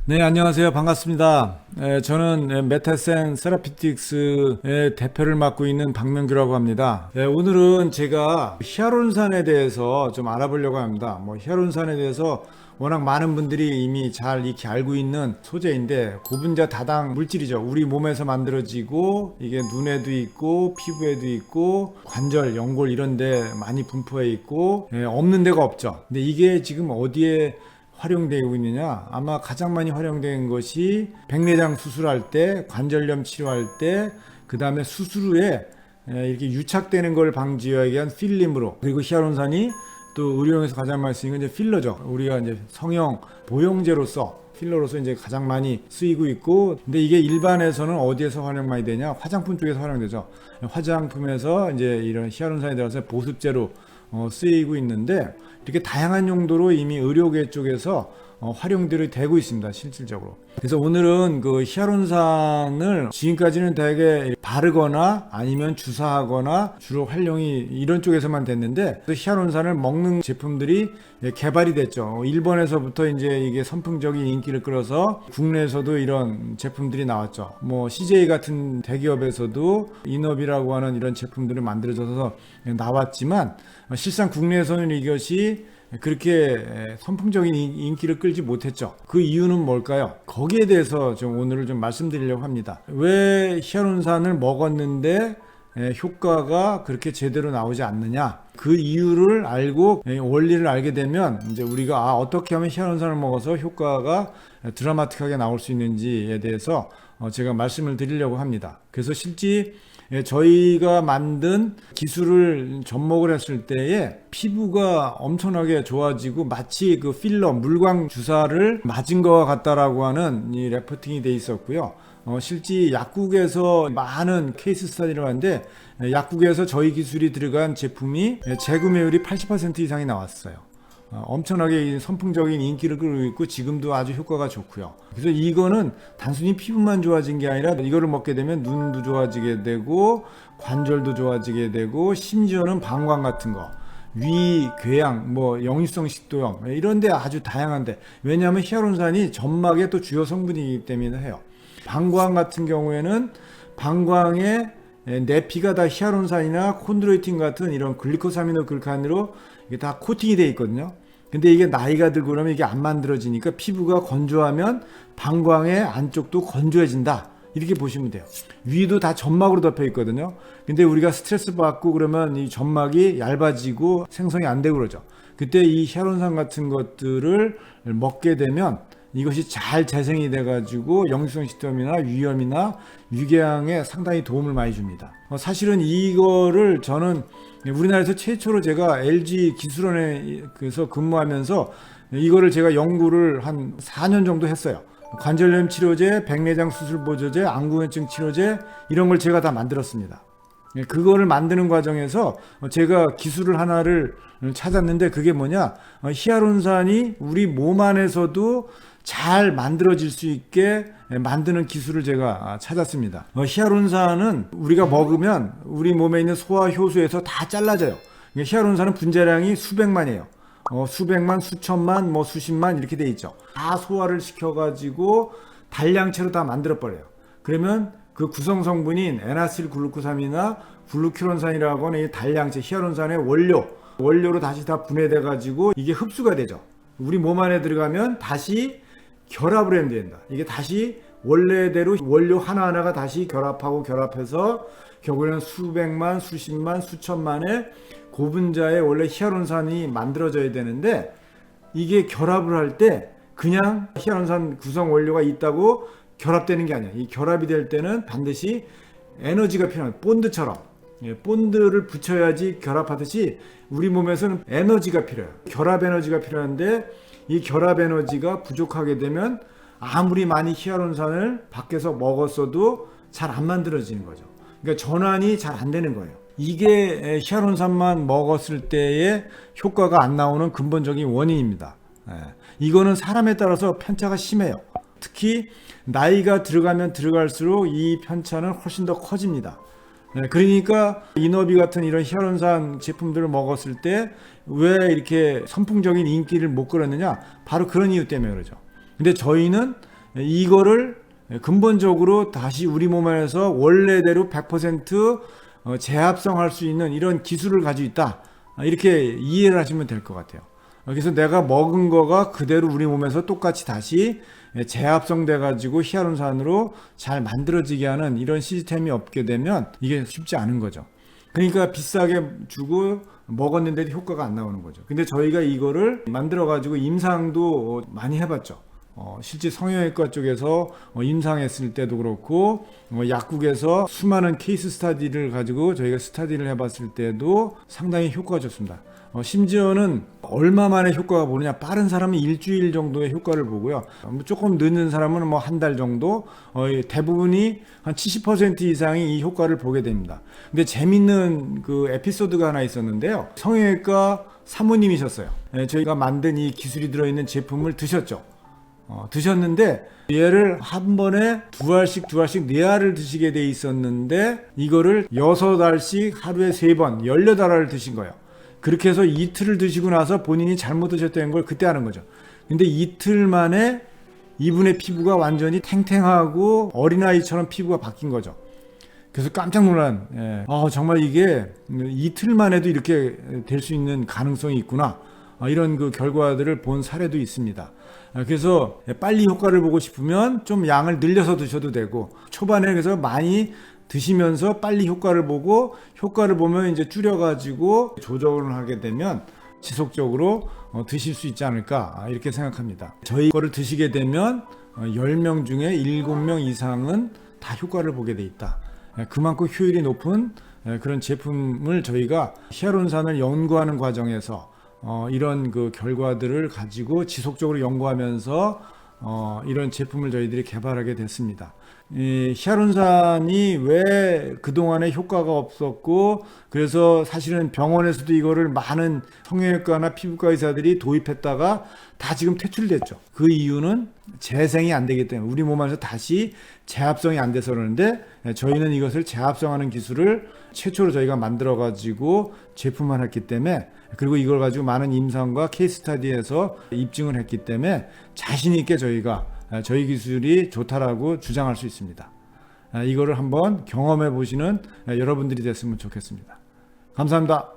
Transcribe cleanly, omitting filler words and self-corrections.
네, 안녕하세요. 반갑습니다. 저는 메타센 세라피틱스의 대표를 맡고 있는 박명규라고 합니다. 오늘은 제가 히아루론산에 대해서 좀 알아보려고 합니다. 히아루론산에 대해서 워낙 많은 분들이 이미 잘 익히 알고 있는 소재인데, 고분자 다당 물질이죠. 우리 몸에서 만들어지고, 이게 눈에도 있고 피부에도 있고 관절, 연골 이런 데 많이 분포해 있고, 없는 데가 없죠. 근데 이게 지금 어디에 활용되고 있느냐? 아마 가장 많이 활용된 것이 백내장 수술할 때, 관절염 치료할 때, 그 다음에 수술 후에 이렇게 유착되는 걸 방지하기 위한 필름으로, 그리고 히아루론산이 또 의료용에서 가장 많이 쓰이는 건 이제 필러죠. 우리가 이제 성형 보형제로서, 필러로서 이제 가장 많이 쓰이고 있고, 근데 이게 일반에서는 어디에서 활용 많이 되냐? 화장품 쪽에서 활용되죠. 화장품에서 이제 이런 히아루론산에 들어가서 보습제로 쓰이고 있는데, 이렇게 다양한 용도로 이미 의료계 쪽에서 활용들이 되고 있습니다, 실질적으로. 그래서 오늘은 그 히아루론산을 지금까지는 대개 바르거나 아니면 주사하거나 주로 활용이 이런 쪽에서만 됐는데, 히아루론산을 먹는 제품들이 개발이 됐죠. 일본에서부터 이제 이게 선풍적인 인기를 끌어서 국내에서도 이런 제품들이 나왔죠. CJ 같은 대기업에서도 인업이라고 하는 이런 제품들을 만들어져서 나왔지만, 실상 국내에서는 이것이 그렇게 선풍적인 인기를 끌지 못했죠. 그 이유는 뭘까요? 거기에 대해서 좀 오늘을 좀 말씀드리려고 합니다. 왜 히아루론산을 먹었는데 효과가 그렇게 제대로 나오지 않느냐? 그 이유를 알고 원리를 알게 되면 이제 우리가 어떻게 하면 히아루론산을 먹어서 효과가 드라마틱하게 나올 수 있는지에 대해서 제가 말씀을 드리려고 합니다. 그래서 실제 저희가 만든 기술을 접목을 했을 때에 피부가 엄청나게 좋아지고, 마치 그 필러, 물광 주사를 맞은 것 같다라고 하는 이 레포팅이 돼 있었고요. 실제 약국에서 많은 케이스 스터디를 하는데, 약국에서 저희 기술이 들어간 제품이 재구매율이 80% 이상이 나왔어요. 엄청나게 선풍적인 인기를 끌고 있고 지금도 아주 효과가 좋고요. 그래서 이거는 단순히 피부만 좋아진 게 아니라, 이거를 먹게 되면 눈도 좋아지게 되고 관절도 좋아지게 되고, 심지어는 방광 같은 거, 위, 궤양, 역류성 식도염 이런 데 아주 다양한데, 왜냐하면 히아루론산이 점막의 또 주요 성분이기 때문에 해요. 방광 같은 경우에는 방광에 내피가 다 히아루론산이나 콘드로이틴 같은 이런 글리코사미노글칸으로 이게 다 코팅이 되어 있거든요. 근데 이게 나이가 들고 그러면 이게 안 만들어지니까 피부가 건조하면 방광의 안쪽도 건조해진다, 이렇게 보시면 돼요. 위도 다 점막으로 덮여 있거든요. 근데 우리가 스트레스 받고 그러면 이 점막이 얇아지고 생성이 안 되고 그러죠. 그때 이 히아루론산 같은 것들을 먹게 되면 이것이 잘 재생이 돼가지고 역류성 식도염이나 위염이나 위궤양에 상당히 도움을 많이 줍니다. 사실은 이거를 저는 우리나라에서 최초로 제가 LG 기술원에서 근무하면서 이거를 제가 연구를 한 4년 정도 했어요. 관절염 치료제, 백내장 수술 보조제, 안구연증 치료제 이런 걸 제가 다 만들었습니다. 그거를 만드는 과정에서 제가 기술을 하나를 찾았는데, 그게 뭐냐, 히아루론산이 우리 몸 안에서도 잘 만들어질 수 있게 만드는 기술을 제가 찾았습니다. 히아루론산은 우리가 먹으면 우리 몸에 있는 소화 효소에서 다 잘라져요. 히아루론산은 분자량이 수백만이에요. 수백만, 수천만, 수십만 이렇게 돼 있죠. 다 소화를 시켜가지고 단량체로 다 만들어버려요. 그러면 그 구성 성분인 에나실글루코삼이나 글루큐론산이라고 하는 이 단량체, 히아루론산의 원료로 다시 다 분해돼 가지고 이게 흡수가 되죠. 우리 몸 안에 들어가면 다시 결합을 해야 된다. 이게 다시 원래대로 원료 하나하나가 다시 결합해서 결국에는 수백만, 수십만, 수천만의 고분자의 원래 히아루론산이 만들어져야 되는데, 이게 결합을 할 때 그냥 히아루론산 구성 원료가 있다고 결합되는 게 아니야. 이 결합이 될 때는 반드시 에너지가 필요한, 본드처럼 본드를 붙여야지 결합하듯이 우리 몸에서는 에너지가 필요해요. 결합 에너지가 필요한데, 이 결합 에너지가 부족하게 되면 아무리 많이 히아루론산을 밖에서 먹었어도 잘 안 만들어지는 거죠. 그러니까 전환이 잘 안 되는 거예요. 이게 히아루론산만 먹었을 때의 효과가 안 나오는 근본적인 원인입니다. 이거는 사람에 따라서 편차가 심해요. 특히 나이가 들어가면 들어갈수록 이 편차는 훨씬 더 커집니다. 그러니까 이너비 같은 이런 히아루론산 제품들을 먹었을 때 왜 이렇게 선풍적인 인기를 못 끌었느냐, 바로 그런 이유 때문에 그러죠. 근데 저희는 이거를 근본적으로 다시 우리 몸 안에서 원래대로 100% 재합성할 수 있는 이런 기술을 가지고 있다. 이렇게 이해를 하시면 될 것 같아요. 그래서 내가 먹은 거가 그대로 우리 몸에서 똑같이 다시 재합성돼 가지고 히알루론산으로 잘 만들어지게 하는 이런 시스템이 없게 되면 이게 쉽지 않은 거죠. 그러니까 비싸게 주고 먹었는데도 효과가 안 나오는 거죠. 근데 저희가 이거를 만들어 가지고 임상도 많이 해봤죠. 실제 성형외과 쪽에서 임상했을 때도 그렇고 약국에서 수많은 케이스 스타디를 가지고 저희가 스타디를 해봤을 때도 상당히 효과가 좋습니다. 심지어는 얼마 만에 효과가 보느냐, 빠른 사람은 일주일 정도의 효과를 보고요. 조금 늦는 사람은 뭐 한 달 정도, 대부분이 한 70% 이상이 이 효과를 보게 됩니다. 근데 재밌는 그 에피소드가 하나 있었는데요. 성형외과 사모님이셨어요. 저희가 만든 이 기술이 들어있는 제품을 드셨죠. 드셨는데 얘를 한 번에 두 알씩 네 알을 드시게 돼 있었는데 이거를 6알씩 하루에 3번 18알을 드신 거예요. 그렇게 해서 이틀을 드시고 나서 본인이 잘못 드셨다는 걸 그때 아는 거죠. 근데 이틀 만에 이분의 피부가 완전히 탱탱하고 어린아이처럼 피부가 바뀐 거죠. 그래서 깜짝 놀란, 정말 이게 이틀 만에도 이렇게 될 수 있는 가능성이 있구나. 이런 그 결과들을 본 사례도 있습니다. 그래서 빨리 효과를 보고 싶으면 좀 양을 늘려서 드셔도 되고, 초반에 그래서 많이 드시면서 빨리 효과를 보고, 효과를 보면 이제 줄여가지고 조절을 하게 되면 지속적으로 드실 수 있지 않을까, 이렇게 생각합니다. 저희 거를 드시게 되면 10명 중에 7명 이상은 다 효과를 보게 돼 있다. 그만큼 효율이 높은 그런 제품을 저희가 히알루론산을 연구하는 과정에서 이런 그 결과들을 가지고 지속적으로 연구하면서 이런 제품을 저희들이 개발하게 됐습니다. 이 히알루론산이 왜 그동안에 효과가 없었고, 그래서 사실은 병원에서도 이거를 많은 성형외과나 피부과 의사들이 도입했다가 다 지금 퇴출됐죠. 그 이유는 재생이 안 되기 때문에, 우리 몸 안에서 다시 재합성이 안 돼서 그러는데, 저희는 이것을 재합성하는 기술을 최초로 저희가 만들어 가지고 제품화를 했기 때문에, 그리고 이걸 가지고 많은 임상과 케이스 스터디에서 입증을 했기 때문에 자신 있게 저희가 저희 기술이 좋다라고 주장할 수 있습니다. 이거를 한번 경험해 보시는 여러분들이 됐으면 좋겠습니다. 감사합니다.